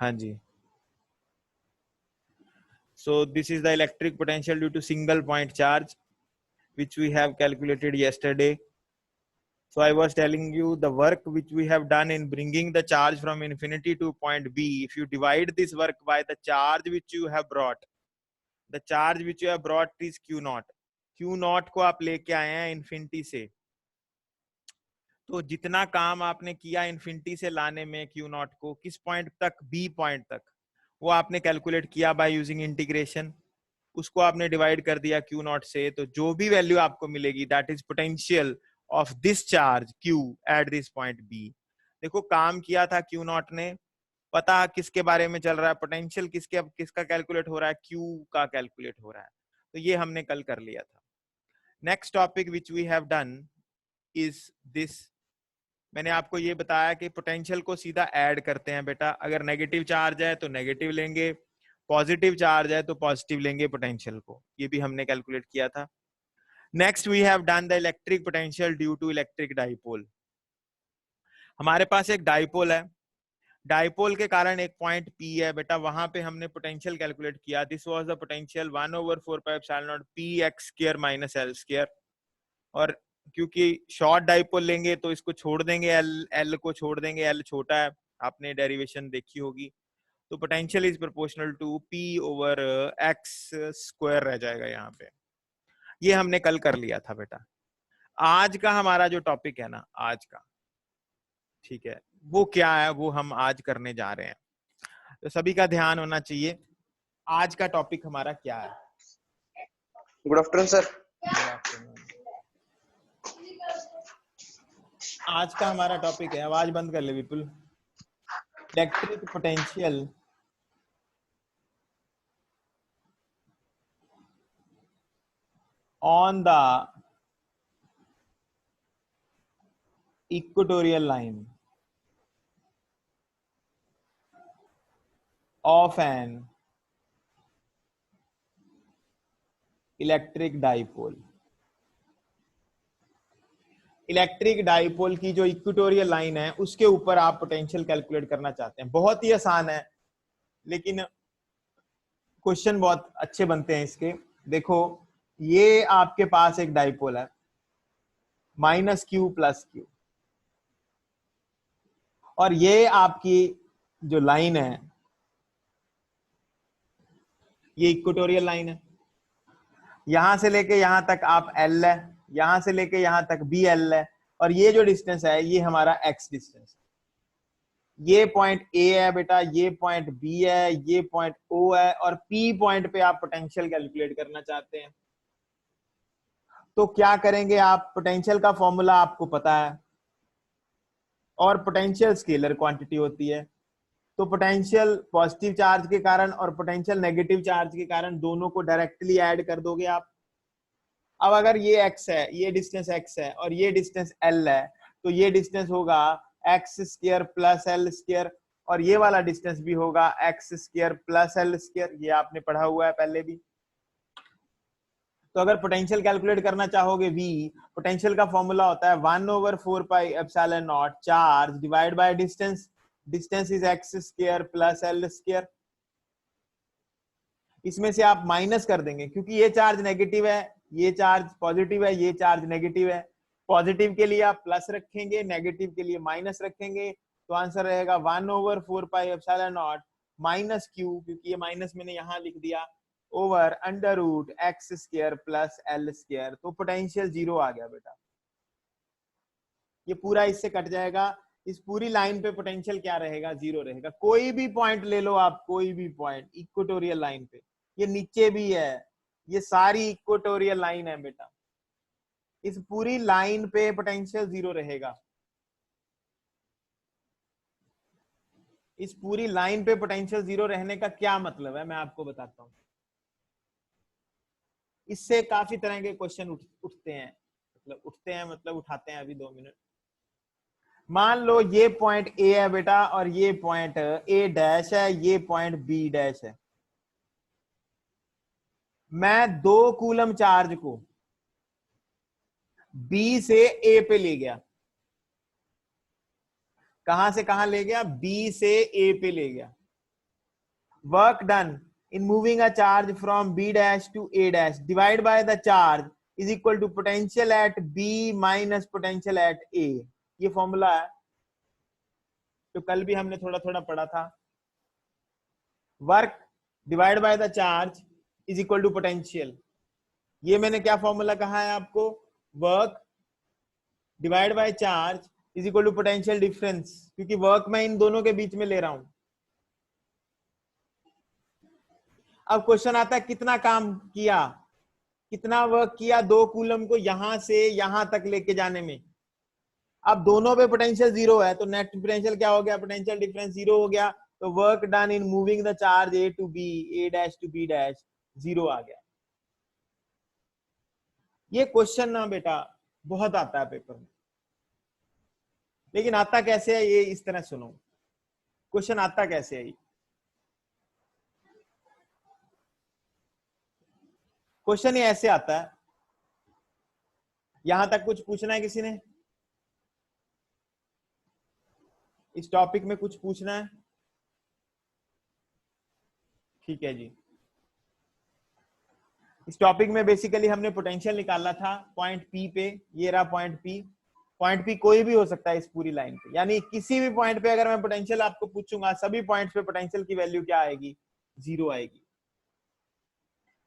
हाँ जी. So this is the electric potential due to single point charge, which we have calculated yesterday. So I was telling you the work which we have done in bringing the charge from infinity to point B. If you divide this work by the charge which you have brought, the charge which you have brought is Q naught. Q naught को आप लेके आए हैं infinity से, तो जितना काम आपने किया इन्फिनिटी से लाने में Q naught को किस पॉइंट तक, B पॉइंट तक, वो आपने कैलकुलेट किया बाय यूजिंग इंटीग्रेशन. उसको आपने डिवाइड कर दिया Q naught से, तो जो भी वैल्यू आपको मिलेगी that is potential of this charge Q at this point B. देखो काम किया था Q naught ने, पता किसके बारे में चल रहा है, पोटेंशियल किसका कैलकुलेट हो रहा है, Q का कैलकुलेट हो रहा है. तो ये हमने कल कर लिया था. Next topic which we have done is this. मैंने आपको ये बताया कि पोटेंशियल को सीधा ऐड करते हैं बेटा. अगर नेगेटिव चार्ज है तो नेगेटिव लेंगे, पॉजिटिव चार्ज है तो पॉजिटिव लेंगे पोटेंशियल को. ये भी हमने कैलकुलेट किया था. Next we have done the electric potential due to electric dipole. हमारे पास एक डाइपोल है, डाइपोल के कारण एक पॉइंट P है बेटा, वहां पे हमने पोटेंशियल कैलकुलेट किया. This was the potential 1/4πε0 px² minus l². और क्योंकि शॉर्ट डाइपोल लेंगे तो इसको छोड़ देंगे, एल को छोड़ देंगे, एल छोटा है, आपने डेरिवेशन देखी होगी. तो potential is proportional to p/x² रह जाएगा यहाँ पे. ये हमने कल कर लिया था बेटा. आज का हमारा जो टॉपिक है ना आज का, ठीक है, वो क्या है, वो हम आज करने जा रहे हैं. तो सभी का ध्यान होना चाहिए. आज का टॉपिक हमारा क्या है? Good afternoon sir. आज का हमारा टॉपिक है, आवाज बंद कर ले Vipul, electric potential on the equatorial line of an electric dipole. Electric dipole की जो इक्वेटोरियल लाइन है उसके ऊपर आप पोटेंशियल कैलकुलेट करना चाहते हैं. बहुत ही आसान है, लेकिन क्वेश्चन बहुत अच्छे बनते हैं इसके. देखो ये आपके पास एक डाइपोल है -q + q, और ये आपकी जो लाइन है ये इक्वेटोरियल लाइन है. यहां से लेके यहां तक आप L है, यहां से लेके यहां तक भी L है, और ये जो डिस्टेंस है ये हमारा x डिस्टेंस है. ये पॉइंट A है बेटा, ये पॉइंट B है, ये पॉइंट O है, और P पॉइंट पे आप पोटेंशियल कैलकुलेट करना चाहते हैं. तो क्या करेंगे आप, पोटेंशियल का फॉर्मूला आपको पता है, और पोटेंशियल स्केलर क्वांटिटी होती है. तो पोटेंशियल पॉजिटिव चार्ज के कारण और पोटेंशियल नेगेटिव चार्ज के कारण दोनों को डायरेक्टली ऐड कर दोगे आप. अब अगर ये x है, ये डिस्टेंस x है, और ये डिस्टेंस L है, तो ये डिस्टेंस होगा x² + l², और ये वाला डिस्टेंस भी होगा x² + l². ये आपने पढ़ा हुआ है पहले भी. तो अगर पोटेंशियल कैलकुलेट करना चाहोगे V, पोटेंशियल का फॉर्मूला होता है 1/4πε0 charge divide by distance. Distance is x² + l². इसमें से आप माइनस कर देंगे, क्योंकि ये चार्ज नेगेटिव है, ये चार्ज पॉजिटिव है, ये चार्ज नेगेटिव है. पॉजिटिव के लिए आप प्लस रखेंगे, नेगेटिव के लिए माइनस रखेंगे. तो आंसर रहेगा 1/4πε0 -q, क्योंकि ये माइनस मैंने यहां लिख दिया, ओवर √x² + l². तो पोटेंशियल 0 आ गया बेटा. ये पूरा इससे कट जाएगा. इस पूरी लाइन पे पोटेंशियल क्या रहेगा, 0 रहेगा. कोई भी पॉइंट ले लो आप, कोई भी पॉइंट इक्वेटोरियल लाइन पे, ये नीचे भी है, ये सारी इक्वेटोरियल लाइन है बेटा. इस पूरी लाइन पे पोटेंशियल 0 रहेगा. इस पूरी लाइन पे पोटेंशियल 0 रहने का क्या मतलब है, मैं आपको बताता हूं. इससे काफी तरह के क्वेश्चन उठते हैं, मतलब उठाते हैं. अभी 2 मिनट. मान लो ये पॉइंट A है बेटा, और ये पॉइंट A' है, ये पॉइंट B' है. मैं 2 कूलम चार्ज को B से A पे ले गया. कहां से कहां ले गया, B से A पे ले गया. work done in moving a charge from B dash to A dash divided by the charge is equal to potential at B minus potential at A. ये फॉर्मूला है तो कल भी हमने थोड़ा थोड़ा पढ़ा था. Work divide by the charge is equal to potential. ये मैंने क्या फॉर्मूला कहा है आपको? Work divide by charge is equal to potential difference, क्योंकि वर्क मैं इन दोनों के बीच में ले रहा हूं. अब क्वेश्चन आता है कितना काम किया, कितना वर्क किया 2 कूलम को यहां से यहां तक लेके जाने में. अब दोनों पे पोटेंशियल 0 है तो नेट पोटेंशियल क्या हो गया? पोटेंशियल डिफरेंस 0 हो गया. तो work done in moving the charge A to B, A dash to B dash 0 आ गया. ये क्वेश्चन ना बेटा बहुत आता है पेपर में, लेकिन आता कैसे है ये इस तरह सुनो. क्वेश्चन आता कैसे है? क्वेश्चन ये ऐसे आता है. यहां तक कुछ पूछना है किसी ने? इस टॉपिक में कुछ पूछना है? ठीक है जी. इस टॉपिक में बेसिकली हमने पोटेंशियल निकाला था पॉइंट P पे. ये रहा पॉइंट P. पॉइंट P कोई भी हो सकता है इस पूरी लाइन पे, यानी किसी भी पॉइंट पे अगर मैं पोटेंशियल आपको पूछूंगा, सभी पॉइंट्स पे पोटेंशियल की वैल्यू क्या आएगी? 0 आएगी.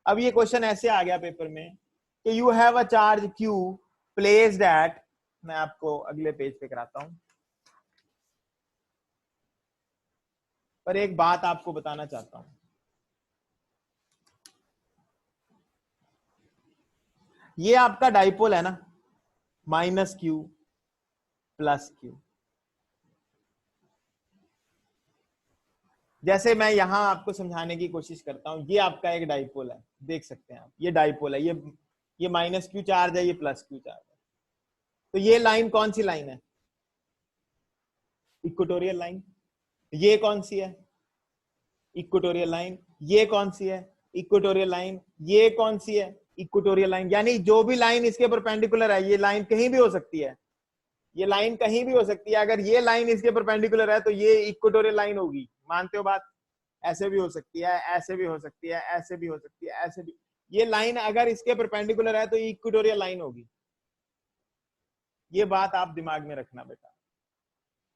अब ये क्वेश्चन ऐसे आ गया पेपर में कि you have a charge Q placed at, मैं आपको अगले पेज पे कराता हूं, पर एक बात आपको बताना चाहता हूं. ये आपका डाइपोल है ना, माइनस Q प्लस Q. जैसे मैं यहां आपको समझाने की कोशिश करता हूं, ये आपका एक डाइपोल है, देख सकते हैं आप, ये डाइपोल है. ये माइनस Q चार्ज है, ये प्लस Q चार्ज है. तो ये लाइन कौन सी लाइन है? Equatorial line. ये कौन सी है? Equatorial line. ये कौन सी है? Equatorial line. ये कौन सी है? Equatorial line. यानी जो भी लाइन इसके परपेंडिकुलर है, ये लाइन कहीं भी हो सकती है, ये लाइन कहीं भी हो सकती है. अगर ये लाइन इसके परपेंडिकुलर है तो ये इक्वेटोरियल लाइन होगी. मानते हो बात? ऐसे भी हो सकती है, ऐसे भी हो सकती है, ऐसे भी हो सकती है, ऐसे भी. ये लाइन अगर इसके परपेंडिकुलर है तो ये इक्वेटोरियल लाइन होगी. ये बात आप दिमाग में रखना बेटा.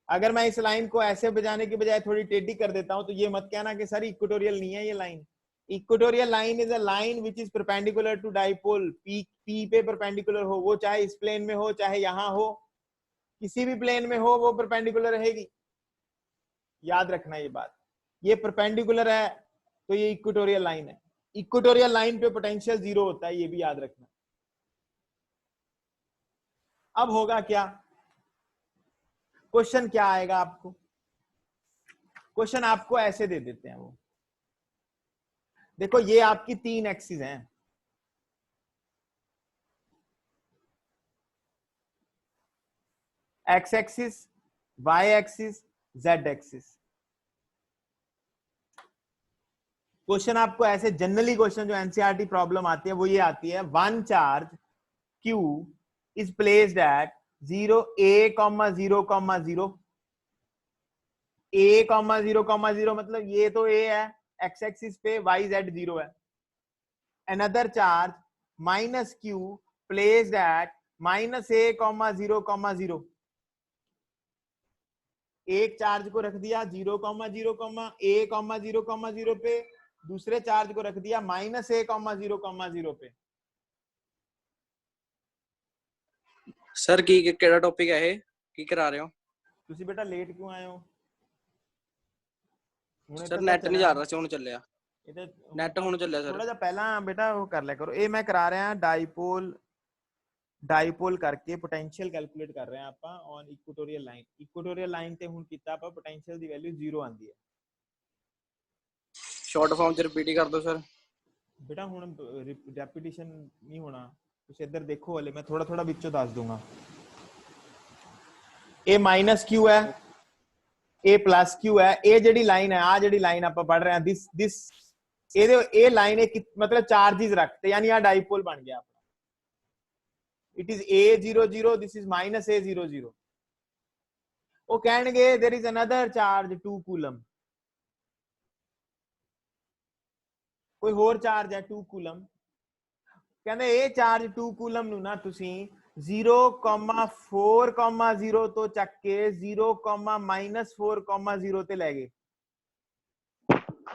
अगर मैं इस लाइन को ऐसे बजाने की बजाय थोड़ी टेढ़ी कर देता हूं तो ये मत कहना कि सर इक्वेटोरियल नहीं है ये line. Equatorial line is a line which is perpendicular to dipole. P पे परपेंडिकुलर हो, वो चाहे इस प्लेन में हो चाहे यहां हो, किसी भी प्लेन में हो वो परपेंडिकुलर रहेगी. याद रखना ये बात. ये परपेंडिकुलर है तो ये इक्वेटोरियल लाइन है. इक्वेटोरियल लाइन पे पोटेंशियल 0 होता है, ये भी याद रखना. अब होगा क्या? क्वेश्चन क्या आएगा आपको? क्वेश्चन आपको ऐसे दे देते हैं. वो देखो ये आपकी 3 एक्सिस हैं. X axis, Y axis, Z axis. Question आपको ऐसे जनरली क्वेश्चन जो एनसीईआरटी प्रॉब्लम आती है वो ये आती है. One charge Q is placed at 0 A, 0, 0. A, 0, 0 मतलब ये तो A है एक्स एक्सिस पे, वाई जेड 0 है. Another charge minus Q placed at minus A, 0, 0. एक चार्ज को रख दिया 0, 0, A, 0, 0 पे, दूसरे चार्ज को रख दिया माइनस A, 0, 0 पे. सर की केड़ा टॉपिक है की करा रहे हो? ਤੁਸੀਂ बेटा लेट क्यों आए हो? सर नेट नहीं जा रहा ਸੀ ਹੁਣ ਚੱਲਿਆ. ਇਹ नेट ਹੁਣ ਚੱਲਿਆ सर. थोड़ा ਜਿਹਾ ਪਹਿਲਾਂ बेटा ਉਹ ਕਰ ਲਿਆ ਕਰੋ. ਇਹ ਮੈਂ ਕਰਾ ਰਿਹਾ डाइपोल करके पोटेंशियल कैलकुलेट कर रहे हैं ਆਪਾਂ on equatorial line. Equatorial line ਤੇ ਹੁਣ ਕੀਤਾ ਆਪਾਂ पोटेंशियल ਦੀ वैल्यू 0 ਆਂਦੀ ਹੈ. शॉर्ट फॉर्म ਚ ਰਿਪੀਟ ਕਰ ਦਿਓ ਸਰ. बेटा ਹੁਣ ਰੈਪੀਟੀਸ਼ਨ ਨਹੀਂ ਹੋਣਾ. ਤੁਸੀਂ ਇੱਧਰ ਦੇਖੋ ਹਲੇ ਮੈਂ ਥੋੜਾ ਥੋੜਾ ਵਿੱਚੋਂ ਦੱਸ ਦੂੰਗਾ. ਇਹ ਮਾਈਨਸ Q ਹੈ, ਇਹ ਪਲੱਸ Q ਹੈ. ਇਹ ਜਿਹੜੀ ਲਾਈਨ ਹੈ, ਆ ਜਿਹੜੀ ਲਾਈਨ ਆਪਾਂ ਪੜ ਰਹੇ ਹਾਂ, ਦਿਸ ਇਹਦੇ ਇਹ ਲਾਈਨ ਇਹ ਮਤਲਬ ਚਾਰजेस ਰੱਖਤੇ, यानी ਆ डाइपोल बन गया अपना. It is A00, this is minus A00. वो कहेंगे there is another charge 2 coulomb. कोई होर चार्ज है 2 कूलम, कहंदे ये चार्ज 2 कूलम नु ना तुसी 0,4,0 तो चक के 0,-4,0 ते ले गए।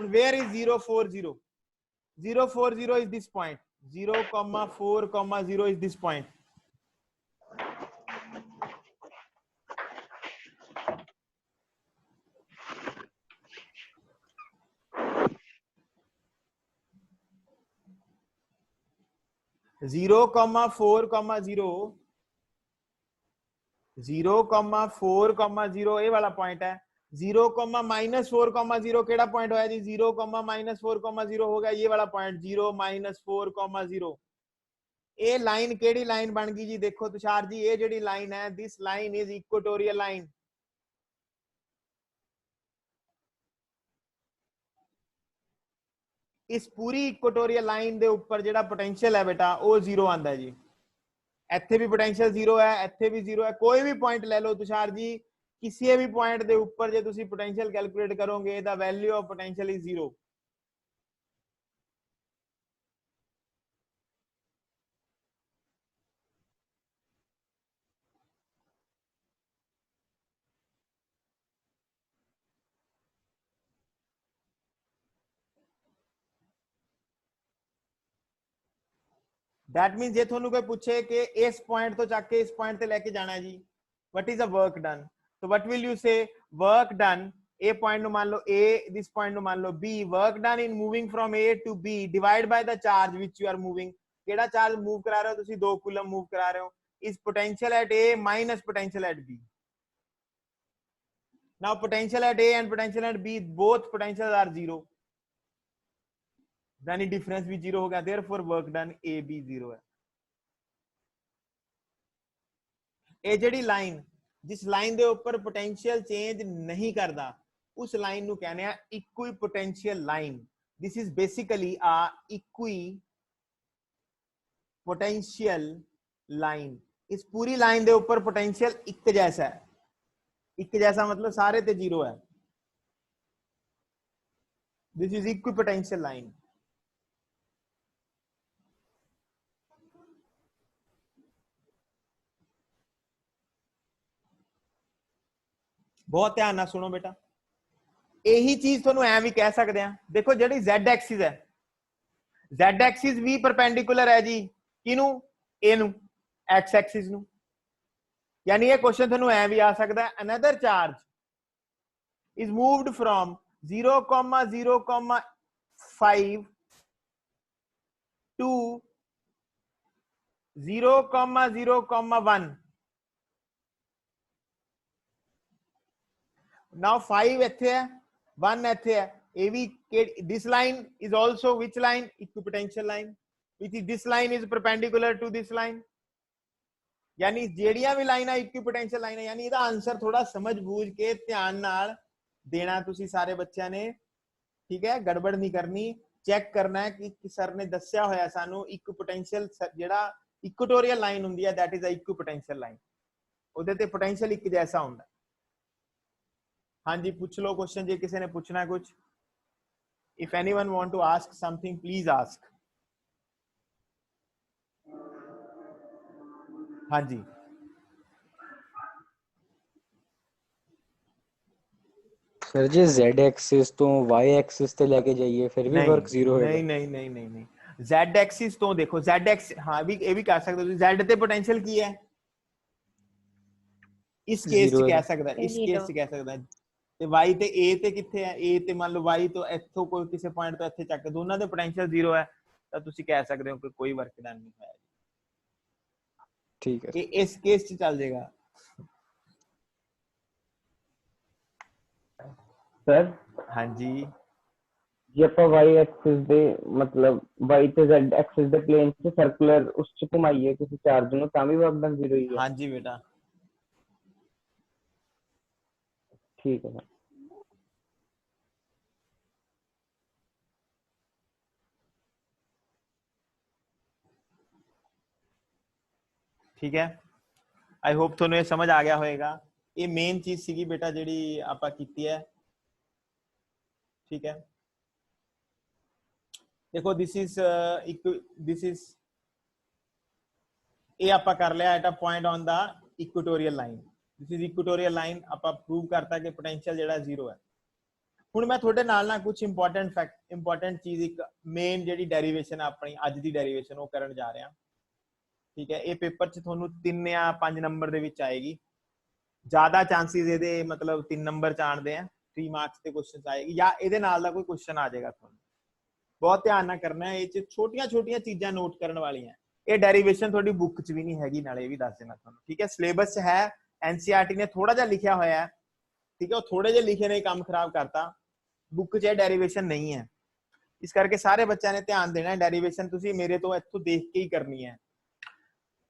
Where is 0,40? 0,40 is this point. 0,4,0 is this point. Zero comma 4,0 0,4,0 ये वाला पॉइंट है। 0,-4,0 केड़ा पॉइंट होया जी? 0,-4,0 हो गया ये वाला पॉइंट 0-4,0। ये लाइन केड़ी लाइन बन गई जी? देखो तुषार जी, ये जेडी लाइन है, this line is equatorial line. इस पूरी इक्वेटोरियल लाइन दे ऊपर जेड़ा पोटेंशियल है बेटा वो 0 आंदा है जी। ਇੱਥੇ भी पोटेंशियल 0 है, ਇੱਥੇ भी 0 है। कोई भी पॉइंट ले लो तुषार जी, किसी भी पॉइंट दे ऊपर जे तुसी पोटेंशियल कैलकुलेट करोगे the value of potential is 0। That mean जे थोनू कोई पूछे कि इस पॉइंट तो चक के इस पॉइंट ते लेके जाना है जी, what is a work done, तो what will you say? Work done A point नु मान लो ए, दिस पॉइंट नु मान लो B. Work done in moving from A to B divide by the charge which you are moving. केड़ा charge move करा रहे हो तुसी? 2 कूलम मूव करा रहे हो। Is potential at A minus potential at B. Now potential at A and potential at B, both potentials are 0, यानी difference भी 0 हो गया। Therefore work done A B 0 है। ये जेडी लाइन, जिस लाइन दे ऊपर पोटेंशियल चेंज नहीं करता, उस लाइन नु कहने आ equipotential line. This is basically आ इक्वी पोटेंशियल लाइन। इस पूरी लाइन दे ऊपर पोटेंशियल एक जैसा है। एक जैसा मतलब सारे ते 0 है। This is equi potential line. बहुत ध्यान ना सुनो बेटा, यही चीज तुहानू ऐ भी कह सकते हैं। देखो जेडी Z एक्सिस है, Z एक्सिस भी परपेंडिकुलर है जी किनू? ए नू, X एक्सिस नू। यानी ये क्वेश्चन तुहानू ऐ भी आ सकता है, another charge is moved from 0,0,5 to 0,0,1। now 5 ਇੱਥੇ ਹੈ, 1 ਇੱਥੇ ਹੈ। ਇਹ ਵੀ this line is also which line? Equipotential line, which is this line is perpendicular to this line। यानी ਜਿਹੜੀਆਂ ਵੀ ਲਾਈਨਾਂ ਇਕੁਇਪੋਟੈਂਸ਼ੀਅਲ ਲਾਈਨ ਹੈ, यानी ਇਹਦਾ ਆਨਸਰ ਥੋੜਾ ਸਮਝ ਬੂਝ ਕੇ ਧਿਆਨ ਨਾਲ ਦੇਣਾ ਤੁਸੀਂ ਸਾਰੇ ਬੱਚਿਆਂ ਨੇ, ਠੀਕ ਹੈ? ਗੜਬੜ ਨਹੀਂ ਕਰਨੀ, ਚੈੱਕ ਕਰਨਾ ਹੈ ਕਿ ਸਰ ਨੇ ਦੱਸਿਆ ਹੋਇਆ ਸਾਨੂੰ ਇਕੁਇਪੋਟੈਂਸ਼ੀਅਲ ਜਿਹੜਾ ਇਕੁਟੋਰੀਅਲ ਲਾਈਨ ਹੁੰਦੀ ਹੈ, that is a equipotential line, ਉਹਦੇ ਤੇ ਪੋਟੈਂਸ਼ੀਅਲ ਇੱਕ ਜੈਸਾ ਹੁੰਦਾ। हाँ जी, पूछ लो क्वेश्चन जी, किसी ने पूछना है कुछ? If anyone want to ask something please ask. हाँ जी सर जी Z एक्सिस तो Y एक्सिस ते लेके जाइए फिर भी वर्क 0 होएगा। नहीं नहीं नहीं नहीं नहीं, Z एक्सिस तो देखो, Z एक्सिस हाँ भी ये भी कह सकते हो, Z ते पोटेंशियल की है, इस केस च कह सकता है, इस केस च कह सकता है। ਤੇ y ਤੇ a ਤੇ ਕਿੱਥੇ ਹੈ? a ਤੇ ਮੰਨ ਲਓ y ਤੋਂ ਇੱਥੋਂ ਕੋਈ ਕਿਸੇ ਪੁਆਇੰਟ ਤੋਂ ਇੱਥੇ ਚੱਕ, ਦੋਨਾਂ ਦੇ ਪੋਟੈਂਸ਼ੀਅਲ 0 ਹੈ, ਤਾਂ ਤੁਸੀਂ ਕਹਿ ਸਕਦੇ ਹੋ ਕਿ ਕੋਈ ਵਰਕ ਡਨ ਨਹੀਂ ਹੋਇਆ। ਠੀਕ ਹੈ, ਇਹ ਇਸ ਕੇਸ 'ਚ ਚੱਲ ਜਾਏਗਾ। सर ਹਾਂਜੀ ਜੇ ਆਪਾਂ y ਐਕਸਿਸ ਦੇ ਮਤਲਬ y ਤੇ z ਐਕਸਿਸ ਦੇ ਪਲੇਨ 'ਚ ਸਰਕੂਲਰ ਉਸ 'ਚ ਘੁਮਾਈਏ ਕਿਸੇ ਚਾਰਜ ਨੂੰ ਤਾਂ ਵੀ ਵਰਕ ਡਨ 0 ਹੀ ਹੈ। ਹਾਂਜੀ ਬੇਟਾ ठीक है सर। ठीक है, आई होप ਤੁਹਾਨੂੰ ਇਹ ਸਮਝ ਆ ਗਿਆ ਹੋਵੇਗਾ। ਇਹ ਮੇਨ ਚੀਜ਼ ਸੀਗੀ ਬੇਟਾ ਜਿਹੜੀ ਆਪਾਂ ਕੀਤੀ ਹੈ, ਠੀਕ ਹੈ? देखो दिस इज ਇਹ ਆਪਾਂ ਕਰ ਲਿਆ at a point on the equatorial line. This is equatorial line, ਆਪਾਂ ਪ੍ਰੂਵ ਕਰਤਾ ਕਿ ਪੋਟੈਂਸ਼ੀਅਲ ਜਿਹੜਾ ਜ਼ੀਰੋ ਹੈ। ਹੁਣ ਮੈਂ ਤੁਹਾਡੇ ਨਾਲ ਨਾ ਕੁਝ ਇੰਪੋਰਟੈਂਟ ਚੀਜ਼, ਇੱਕ ਮੇਨ ਜਿਹੜੀ ਡੈਰੀਵੇਸ਼ਨ ਆ ਆਪਣੀ ਅੱਜ ਦੀ ਡੈਰੀਵੇਸ਼ਨ ਉਹ ਕਰਨ ਜਾ ਰਿਹਾ। ਠੀਕ ਹੈ, ਇਹ ਪੇਪਰ 'ਚ ਤੁਹਾਨੂੰ 3 ਜਾਂ 5 ਨੰਬਰ ਦੇ ਵਿੱਚ ਆਏਗੀ। ਜ਼ਿਆਦਾ ਚਾਂਸਿਸ ਇਹਦੇ ਮਤਲਬ 3 ਨੰਬਰ 'ਚ ਆਣਦੇ ਆ, 3 ਮਾਰਕਸ ਤੇ ਕੁਐਸਚਨ ਆਏਗੀ, ਜਾਂ ਇਹਦੇ ਨਾਲ ਦਾ ਕੋਈ ਕੁਐਸਚਨ ਆ ਜਾਏਗਾ। ਤੁਹਾਨੂੰ ਬਹੁਤ ਧਿਆਨ ਨਾਲ ਕਰਨਾ ਹੈ, ਇਹ 'ਚ ਛੋਟੀਆਂ ਚੀਜ਼ਾਂ ਨੋਟ ਕਰਨ ਵਾਲੀਆਂ। ਇਹ ਡੈਰੀਵੇਸ਼ਨ ਤੁਹਾਡੀ ਬੁੱਕ 'ਚ ਵੀ ਨਹੀਂ ਹੈਗੀ, ਨਾਲੇ ਇਹ ਵੀ ਦੱਸ ਦੇਣਾ ਤੁਹਾਨੂੰ। ਠੀਕ ਹੈ, ਸਿਲੇਬਸ 'ਚ ਹੈ, ਐਨਸੀਈਆਰਟੀ ਨੇ ਥੋੜਾ ਜਿਹਾ ਲਿਖਿਆ ਹੋਇਆ ਹੈ। ਠੀਕ ਹੈ, ਉਹ ਥੋੜੇ ਜਿਹੇ ਲਿਖੇ ਨੇ ਕੰਮ ਖਰਾਬ ਕਰਤਾ, ਬੁੱਕ 'ਚ ਇਹ ਡੈਰੀਵੇਸ਼ਨ ਨਹੀਂ ਹੈ। ਇਸ ਕਰਕੇ ਸਾਰੇ ਬੱਚਿਆਂ ਨੇ ਧਿਆਨ ਦੇਣਾ, ਡੈਰੀਵੇਸ਼ਨ ਤੁਸੀਂ ਮੇਰੇ ਤੋਂ ਇੱਥੋਂ ਦੇਖ ਕੇ ਹੀ ਕਰਨੀ ਹੈ।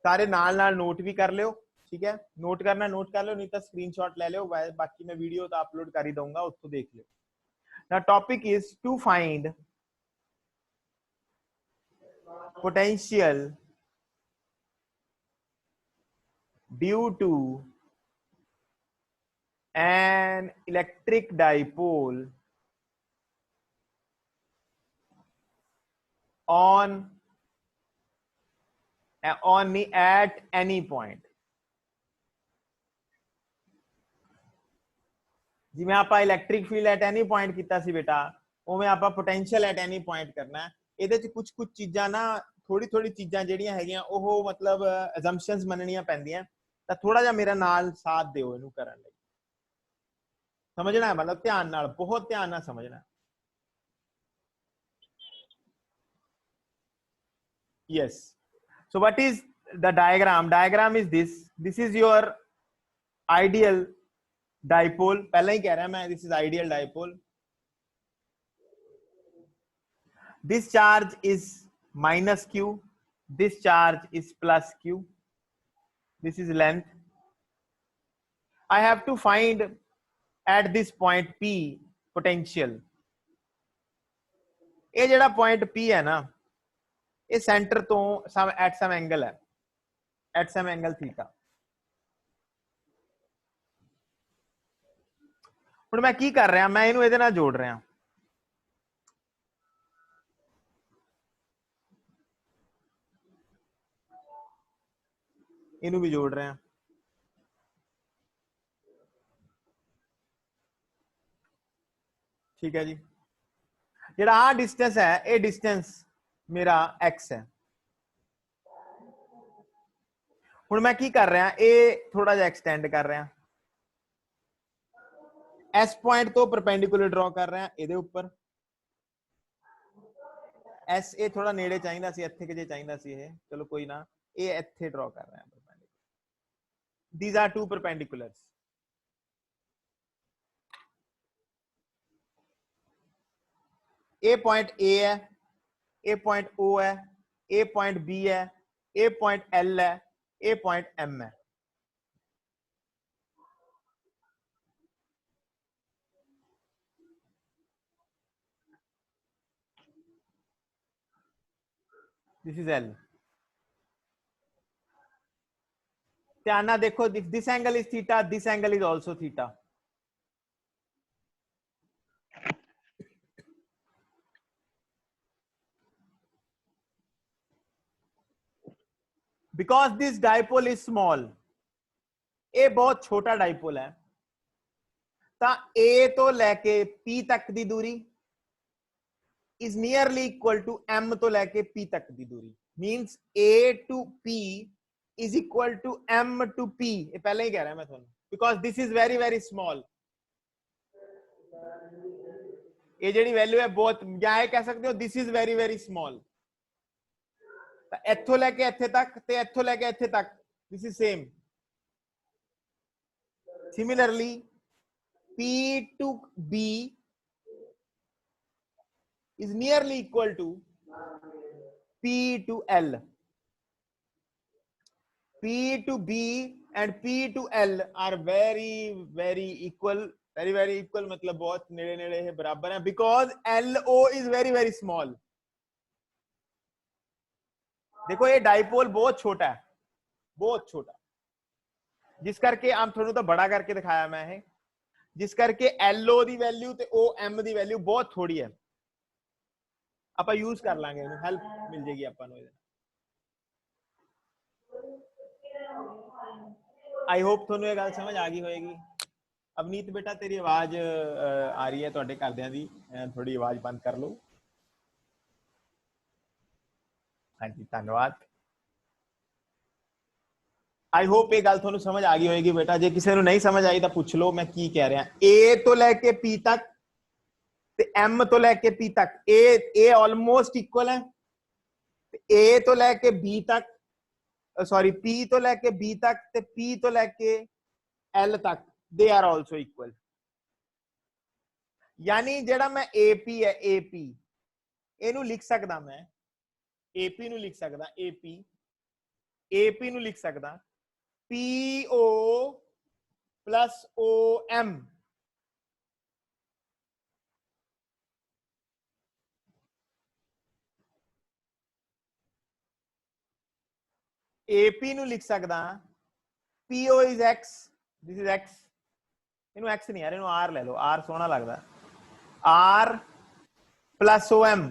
ਸਾਰੇ ਨਾਲ ਨੋਟ ਵੀ ਕਰ ਲਿਓ। ठीक है, नोट करना नोट कर लो, नहीं तो स्क्रीनशॉट ले लो, बाकी मैं वीडियो तो अपलोड कर ही दूंगा, उसको देख लो। Now topic is to find potential due to an electric dipole on at any point। जिवें आप electric field at any point कीता सी बेटा, उवें आप पोटेंशियल एट एनी पॉइंट करना है। ਇਹਦੇ ਚ कुछ चीज़ां ना थोड़ी चीज़ां ਜਿਹੜੀਆਂ ਹੈਗੀਆਂ ਉਹ ਮਤਲਬ ਅਸੰਪਸ਼ਨਸ ਮੰਨਣੀਆਂ ਪੈਂਦੀਆਂ, ਤਾਂ ਥੋੜਾ ਜਿਹਾ ਮੇਰਾ ਨਾਲ ਸਾਥ ਦਿਓ ਇਹਨੂੰ ਕਰਨ ਲਈ। ਸਮਝਣਾ ਹੈ, ਮਤਲਬ ਧਿਆਨ ਨਾਲ, ਬਹੁਤ ਧਿਆਨ ਨਾਲ ਸਮਝਣਾ। yes, so what is the diagram is this is your ideal dipole। पहले ही कह रहा है मैं, this is ideal dipole। this charge is minus q, this charge is plus q, this is length। I have to find at this point p potential। ये जेड़ा point p है ना, ये सेंटर तो at some angle है, at some angle theta। ਹੁਣ ਮੈਂ ਕੀ ਕਰ ਰਿਹਾ, ਮੈਂ ਇਹਨੂੰ ਇਹਦੇ ਨਾਲ ਜੋੜ ਰਿਹਾ। ਇਹਨੂੰ ਵੀ ਜੋੜ ਰਿਹਾ। ਠੀਕ ਹੈ ਜੀ, ਜਿਹੜਾ ਆ ਡਿਸਟੈਂਸ ਹੈ, ਇਹ ਡਿਸਟੈਂਸ ਮੇਰਾ x ਹੈ। ਹੁਣ ਮੈਂ ਕੀ ਕਰ ਰਿਹਾ, ਇਹ ਥੋੜਾ ਜਿਹਾ ਐਕਸਟੈਂਡ ਕਰ ਰਿਹਾ। S पॉइंट तो परपेंडिकुलर ड्रॉ कर रहे हैं ਇਹਦੇ ਉੱਪਰ। S ਇਹ ਥੋੜਾ ਨੇੜੇ ਚਾਹੀਦਾ ਸੀ, ਇੱਥੇ ਕਿ ਜੇ ਚਾਹੀਦਾ ਸੀ ਇਹ, ਚਲੋ ਕੋਈ ਨਾ, ਇਹ ਇੱਥੇ ਡਰਾ ਕਰ ਰਹੇ ਹਾਂ perpendicular। these are two perpendiculars। ਇਹ ਪੁਆਇੰਟ A ਹੈ, ਇਹ ਪੁਆਇੰਟ O ਹੈ, ਇਹ ਪੁਆਇੰਟ B ਹੈ, ਇਹ ਪੁਆਇੰਟ L ਹੈ, ਇਹ ਪੁਆਇੰਟ M ਹੈ। This is L। ध्यान ना देखो, if this angle is theta, this angle is also theta। Because this dipole is small, ये बहुत छोटा डाइपोल है, ता A तो लेके P तक दी दूरी is nearly equal to M तो लेके P तक दी दूरी। means A to P is equal to M to P। ये पहले ही कह रहा है मैं थोड़ा, because this is very small। ये जेडी वैल्यू है बहुत, या ये कह सकते हो this is very small। इत्थों लेके इत्थे तक ते इत्थों लेके इत्थे तक this is same। similarly P to B is nearly equal to P to L। P to B and P to L are very equal। very equal मतलब बहुत नेड़े नेड़े है, बराबर है। because LO is very small। देखो ये dipole बहुत छोटा है, बहुत छोटा, जिस करके आप थोड़ा तो बड़ा करके दिखाया मैं है, जिस करके LO दी वैल्यू ते OM दी वैल्यू बहुत थोड़ी है। ਆਪਾਂ ਯੂਜ਼ ਕਰ ਲਾਂਗੇ ਇਹਨੂੰ, ਹੈਲਪ ਮਿਲ ਜੇਗੀ ਆਪਾਂ ਨੂੰ ਇਹਦੇ ਨਾਲ। आई होप ਤੁਹਾਨੂੰ ਇਹ ਗੱਲ ਸਮਝ ਆ ਗਈ ਹੋਏਗੀ। ਅਵਨੀਤ ਬੇਟਾ ਤੇਰੀ ਆਵਾਜ਼ ਆ ਰਹੀ ਹੈ ਤੁਹਾਡੇ ਘਰਦਿਆਂ ਦੀ, ਥੋੜੀ ਆਵਾਜ਼ ਬੰਦ ਕਰ ਲਓ। ਹਾਂਜੀ ਧੰਨਵਾਦ। आई होप ਇਹ ਗੱਲ ਤੁਹਾਨੂੰ ਸਮਝ ਆ ਗਈ ਹੋਏਗੀ ਬੇਟਾ। ਜੇ ਕਿਸੇ ਨੂੰ ਨਹੀਂ ਸਮਝ ਆਈ ਤਾਂ ਪੁੱਛ ਲਓ ਮੈਂ ਕੀ ਕਹਿ ਰਿਹਾ। A ਤੋਂ ਲੈ ਕੇ P ਤੱਕ ਤੇ M ਤੋਂ ਲੈ ਕੇ P ਤੱਕ ਇਹ ਆਲਮੋਸਟ ਇਕੁਅਲ ਹੈ। ਤੇ A ਤੋਂ ਲੈ ਕੇ B ਤੱਕ, ਸੌਰੀ P ਤੋਂ ਲੈ ਕੇ B ਤੱਕ ਤੇ P ਤੋਂ ਲੈ ਕੇ L ਤੱਕ, they are also equal। यानी ਜਿਹੜਾ ਮੈਂ AP ਹੈ, AP ਇਹਨੂੰ ਲਿਖ ਸਕਦਾ ਮੈਂ, AP ਨੂੰ ਲਿਖ ਸਕਦਾ, AP ਨੂੰ ਲਿਖ ਸਕਦਾ PO plus OM। AP ਨੂੰ ਲਿਖ ਸਕਦਾ PO is X, this is X। ਇਹਨੂੰ X ਨਹੀਂ ਯਾਰ, ਇਹਨੂੰ R ਲੈ ਲਓ, R ਸੋਹਣਾ ਲੱਗਦਾ। R plus OM।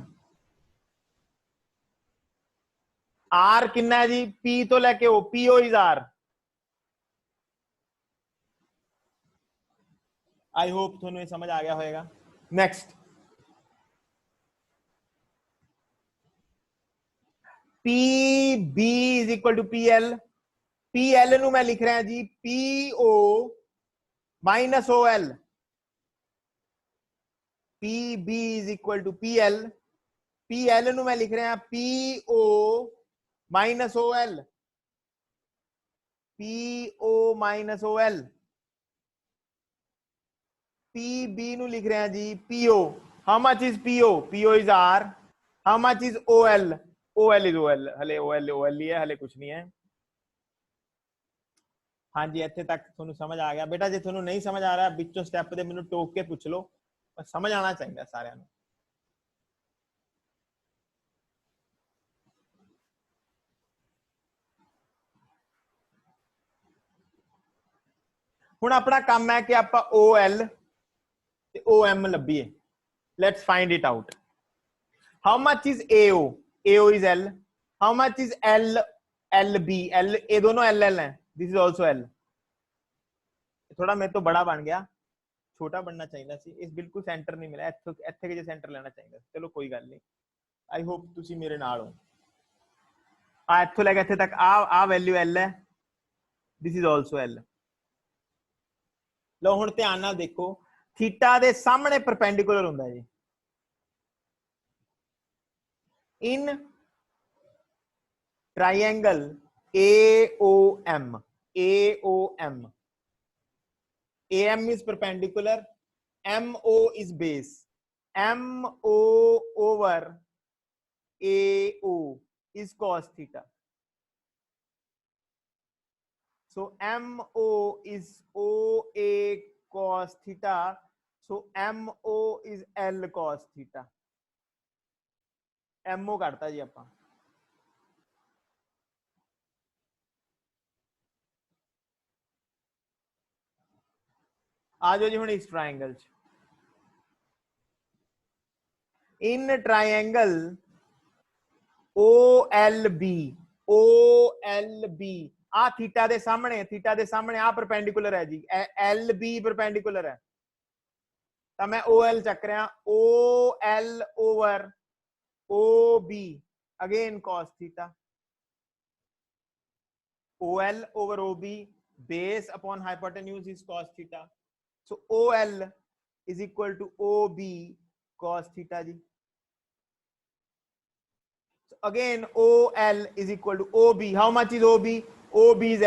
R ਕਿੰਨਾ ਹੈ ਜੀ? P ਤੋਂ ਲੈ ਕੇ O, PO is R। I hope ਤੁਹਾਨੂੰ ਇਹ ਸਮਝ ਆ ਗਿਆ ਹੋਏਗਾ। Next, PB is equal to PL। PL ਨੂੰ ਮੈਂ ਲਿਖ ਰਿਹਾ ਜੀ PO minus OL। PB is equal to PL। PL ਨੂੰ ਮੈਂ ਲਿਖ ਰਿਹਾ PO minus OL। PO minus OL। PB ਨੂੰ ਲਿਖ ਰਿਹਾ ਜੀ PO। How much is PO? PO is R। How much is OL? OL is OL। ਹਲੇ OL ਹੀ ਹੈ, ਹਲੇ ਕੁਝ ਨਹੀਂ ਹੈ। ਹਾਂਜੀ ਇੱਥੇ ਤੱਕ ਤੁਹਾਨੂੰ ਸਮਝ ਆ ਗਿਆ ਬੇਟਾ। ਜੇ ਤੁਹਾਨੂੰ ਨਹੀਂ ਸਮਝ ਆ ਰਿਹਾ ਵਿੱਚੋਂ ਸਟੈਪ ਦੇ ਮੈਨੂੰ ਟੋਕ ਕੇ ਪੁੱਛ ਲਓ, ਸਮਝ ਆਣਾ ਚਾਹੀਦਾ ਸਾਰਿਆਂ ਨੂੰ। ਹੁਣ ਆਪਣਾ ਕੰਮ ਹੈ ਕਿ ਆਪਾਂ OL ਤੇ OM ਲੱਭੀਏ। Let's find it out. How much is AO? AO is L। How much is LB? L, ਇਹ ਦੋਨੋਂ LL ਹੈ। This is also L। ਥੋੜਾ ਮੇਰੇ ਤੋਂ ਬੜਾ ਬਣ ਗਿਆ, ਛੋਟਾ ਬਣਨਾ ਚਾਹੀਦਾ ਸੀ। ਇਸ ਬਿਲਕੁਲ ਸੈਂਟਰ ਨਹੀਂ ਮਿਲਿਆ, ਇੱਥੇ ਕਿ ਜੇ ਸੈਂਟਰ ਲੈਣਾ ਚਾਹੀਦਾ। ਚਲੋ ਕੋਈ ਗੱਲ ਨਹੀਂ। ਆਈ ਹੋਪ ਤੁਸੀਂ ਮੇਰੇ ਨਾਲ ਹੋ। ਆ ਇੱਥੋਂ ਲੈ ਕੇ ਇੱਥੇ ਤੱਕ ਆ ਵੈਲਿਊ L ਹੈ। This is also L। ਲਓ ਹੁਣ ਧਿਆਨ ਨਾਲ ਦੇਖੋ, ਥੀਟਾ ਦੇ ਸਾਹਮਣੇ ਪਰਪੈਂਡੀਕੂਲਰ ਹੁੰਦਾ ਜੀ। ਇਨ triangle AOM, AM is perpendicular, MO is base, MO over AO is cos theta। So MO is OA cos theta, so MO is L cos theta। MO ਕੱਢਤਾ ਜੀ ਆਪਾਂ। आ जाओ जी हुण इस ट्रायंगल च। इन ट्रायंगल OLB आ theta दे सामने आ परपेंडिकुलर है जी। LB परपेंडिकुलर है तो मैं OL चक रहा। OL over OB again cos theta. OL over OB base upon hypotenuse is cos theta। So OL is equal to OB cos theta जी। So again OL is equal to OB। How much is OB? OB is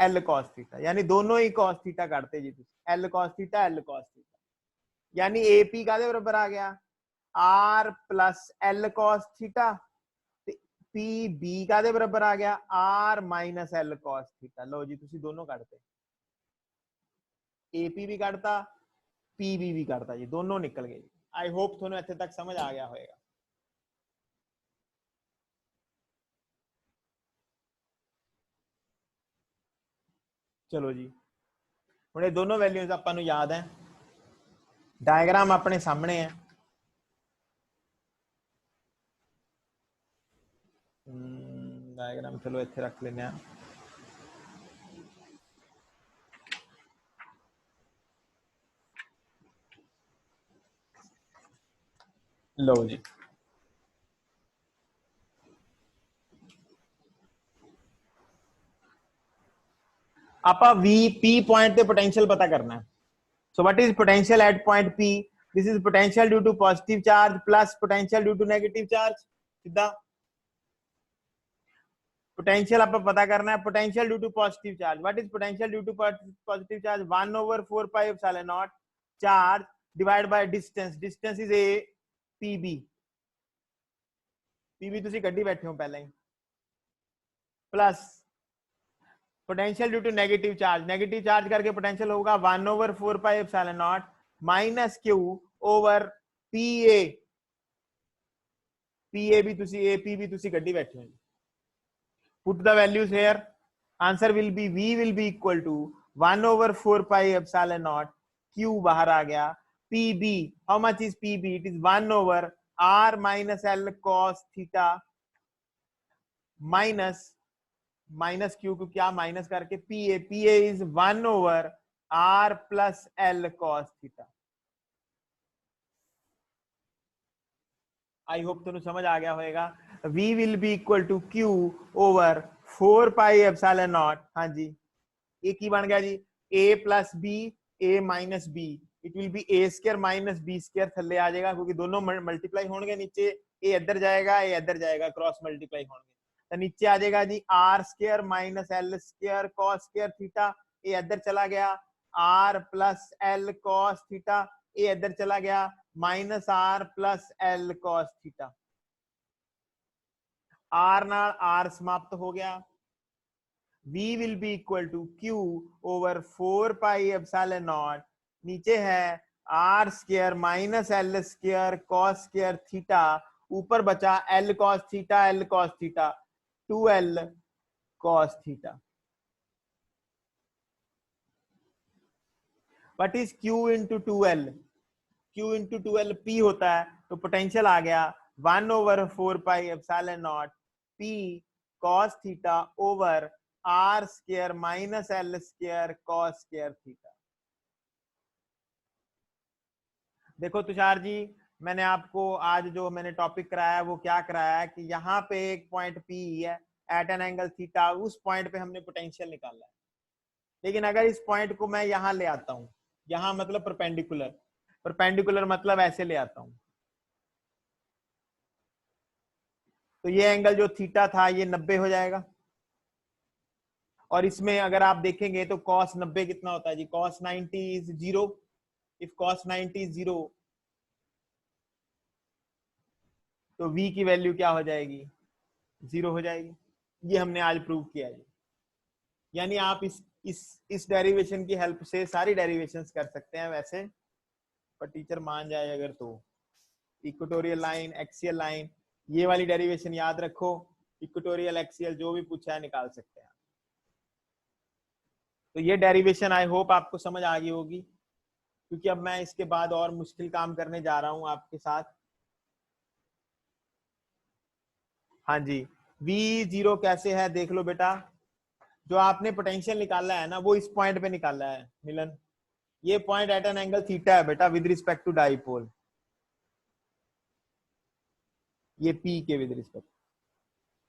L cos theta। यानी दोनों ही cos theta काटते जी। L cos theta, L cos theta। यानी AP कादे बराबर आ गया? R plus L cos theta। PB कादे बराबर आ गया? R minus L cos theta। लो जी तुसी दोनों काटते, AP भी काटता, PB भी काटता जी, दोनों निकल गए। आई होप ਤੁਹਾਨੂੰ ਇੱਥੇ ਤੱਕ ਸਮਝ ਆ ਗਿਆ ਹੋਵੇਗਾ। ਚਲੋ ਜੀ ਹੁਣ ਇਹ ਦੋਨੋਂ ਵੈਲਿਊਜ਼ ਆਪਾਂ ਨੂੰ ਯਾਦ ਹੈ। ਡਾਇਗਰਾਮ ਆਪਣੇ ਸਾਹਮਣੇ ਹੈ। डायग्राम चलो ਇੱਥੇ ਰੱਖ ਲੈਨੇ ਆ। ਲਓ ਜੀ ਆਪਾਂ VP ਪੁਆਇੰਟ ਤੇ ਪੋਟੈਂਸ਼ੀਅਲ ਪਤਾ ਕਰਨਾ ਹੈ। So what is potential at point P? This is potential due to positive charge plus potential due to negative charge. सीधा potential ਆਪਾਂ ਪਤਾ ਕਰਨਾ ਹੈ potential due to positive charge. What is potential due to positive charge? 1 over 4 pi epsilon naught charge divided by distance. Distance is a PB. PB ਤੁਸੀਂ ਕੱਢੀ ਬੈਠੇ ਹੋ ਪਹਿਲਾਂ ਹੀ plus potential due to negative charge करके potential होगा 1 over 4 pi epsilon naught minus q over pa भी तुसी ap भी तुसी गड्डी बैठे हो। put the values here, answer will be v will be equal to 1 over 4 pi epsilon naught q बाहर आ गया pb, how much is pb? It is 1 over r minus l cos theta minus q को क्या minus करके pa is 1 over r plus l cos theta। I hope तुम्हें समझ आ गया होगा। v will be equal to q over 4 pi epsilon naught। हाँ जी ये की बन गया जी a plus b a minus b, it will be a square minus b square थल्ले आ जाएगा क्योंकि दोनों मल्टीप्लाई होंगे, नीचे a इधर जाएगा a इधर जाएगा, क्रॉस मल्टीप्लाई होंगे तो नीचे आ जाएगा जी r square minus l square cos square theta, ये इधर चला गया r plus l cos theta, ये इधर चला गया minus r plus l cos theta. R नाल आर समाप्त हो गया। v will be equal to q over 4 pi epsilon naught, नीचे है r square minus l square cos square theta, ऊपर बचा l cos theta 2l cos theta। What is q into 2l? q into 2l p होता है तो potential आ गया 1 over 4 pi epsilon naught p cos theta over r square minus l square cos square theta। देखो तुषार जी मैंने आपको आज जो मैंने टॉपिक कराया है वो क्या कराया है कि यहाँ पे एक पॉइंट P है एट एन एंगल थीटा, उस पॉइंट पे हमने पोटेंशियल निकाला है। लेकिन अगर इस पॉइंट को मैं यहाँ ले आता हूँ, यहाँ मतलब परपेंडिकुलर मतलब ऐसे ले आता हूँ तो ये एंगल जो थीटा था ये 90 हो जाएगा। और इसमें अगर आप देखेंगे तो cos 90 कितना होता है जी, cos 90 is 0। If cos 90 is 0 तो v की वैल्यू क्या हो जाएगी, 0 हो जाएगी। ये हमने आज प्रूव किया है। यानी आप इस डेरिवेशन की हेल्प से सारी डेरिवेशंस कर सकते हैं वैसे, पर टीचर मान जाए अगर तो। इक्वेटोरियल लाइन, एक्सियल लाइन, ये वाली डेरिवेशन याद रखो, इक्वेटोरियल एक्सियल जो भी पूछा है निकाल सकते हैं। तो ये डेरिवेशन आई होप आपको समझ आ गई होगी, क्योंकि अब मैं इसके बाद और मुश्किल काम करने जा रहा हूं आपके साथ। हाँ जी v0 कैसे है देख लो बेटा, जो आपने पोटेंशियल निकाला है ना वो इस पॉइंट पे निकाला है मिलन। ये point at an angle theta है बेटा विद रिस्पेक्ट टू डाइपोल, ये P के विद रिस्पेक्ट,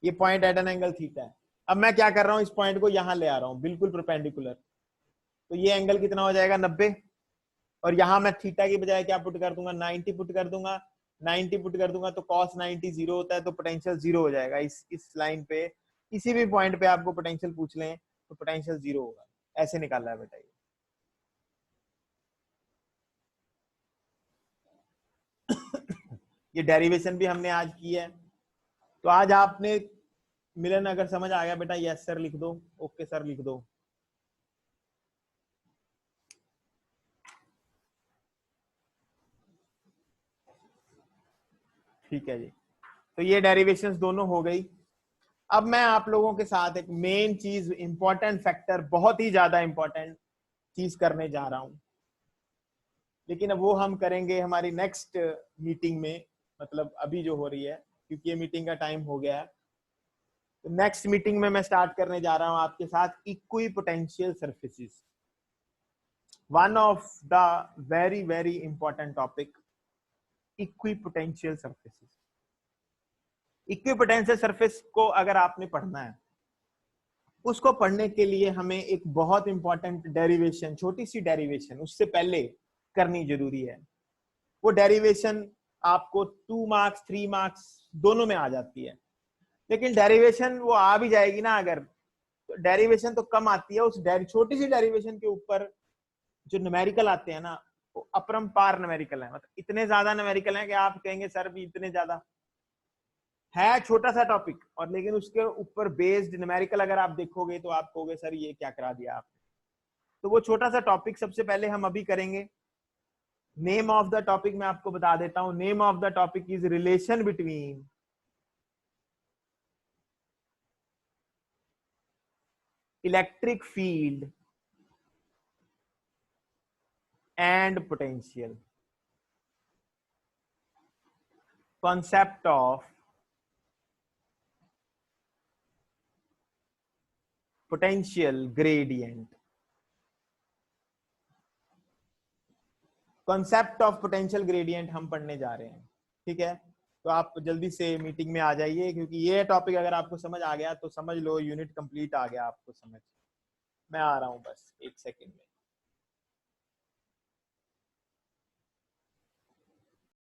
ये point at an angle theta है। अब मैं क्या कर रहा हूं, इस पॉइंट को यहां ले आ रहा हूं बिल्कुल परपेंडिकुलर, तो ये एंगल कितना हो जाएगा 90, और यहां मैं थीटा की बजाय क्या पुट कर दूंगा 90 पुट कर दूंगा। 90 पुट कर दूंगा तो cos 90 0 होता है तो पोटेंशियल 0 हो जाएगा। इस लाइन पे किसी भी पॉइंट पे आपको पोटेंशियल पूछ लें तो पोटेंशियल 0 होगा। ऐसे निकालना है बेटा ये डेरिवेशन भी हमने आज की है। तो आज आपने मिलन अगर समझ आ गया बेटा यस सर लिख दो, ओके सर लिख दो। ठीक है जी, तो ये डेरिवेशंस दोनों हो गई। अब मैं आप लोगों के साथ एक मेन चीज, इंपॉर्टेंट फैक्टर, बहुत ही ज्यादा इंपॉर्टेंट चीज करने जा रहा हूं, लेकिन अब वो हम करेंगे हमारी नेक्स्ट मीटिंग में, मतलब अभी जो हो रही है, क्योंकि ये मीटिंग का टाइम हो गया है। नेक्स्ट मीटिंग में मैं स्टार्ट करने जा रहा हूं आपके साथ equi potential surfaces, one of the very very important topic, equi potential surfaces. Equi potential surface को अगर आपने पढ़ना है, उसको पढ़ने के लिए हमें एक बहुत इंपॉर्टेंट डेरिवेशन, छोटी सी डेरिवेशन उससे पहले करनी जरूरी है। वो डेरिवेशन आपको 2 मार्क्स 3 मार्क्स दोनों में आ जाती है, लेकिन डेरिवेशन वो आ भी जाएगी ना, अगर डेरिवेशन तो कम आती है, उस छोटी सी डेरिवेशन के ऊपर जो न्यूमेरिकल आते हैं ना, वो अपरंपार न्यूमेरिकल है। मतलब इतने ज्यादा न्यूमेरिकल हैं कि आप कहेंगे सर भी इतने ज्यादा है, छोटा सा टॉपिक, और लेकिन उसके ऊपर बेस्ड न्यूमेरिकल अगर आप देखोगे तो आप कहोगे सर ये क्या करा दिया आपने। तो वो छोटा सा टॉपिक सबसे पहले हम अभी करेंगे। नेम ऑफ द टॉपिक मैं आपको बता देता हूं। Name of the topic is relation between electric field and potential, concept of potential gradient, concept of potential gradient हम पढ़ने जा रहे हैं। ठीक है, तो आप जल्दी से मीटिंग में आ जाइए, क्योंकि ये टॉपिक अगर आपको समझ आ गया तो समझ लो यूनिट कंप्लीट आ गया आपको समझ। मैं आ रहा हूं बस 1 सेकंड में।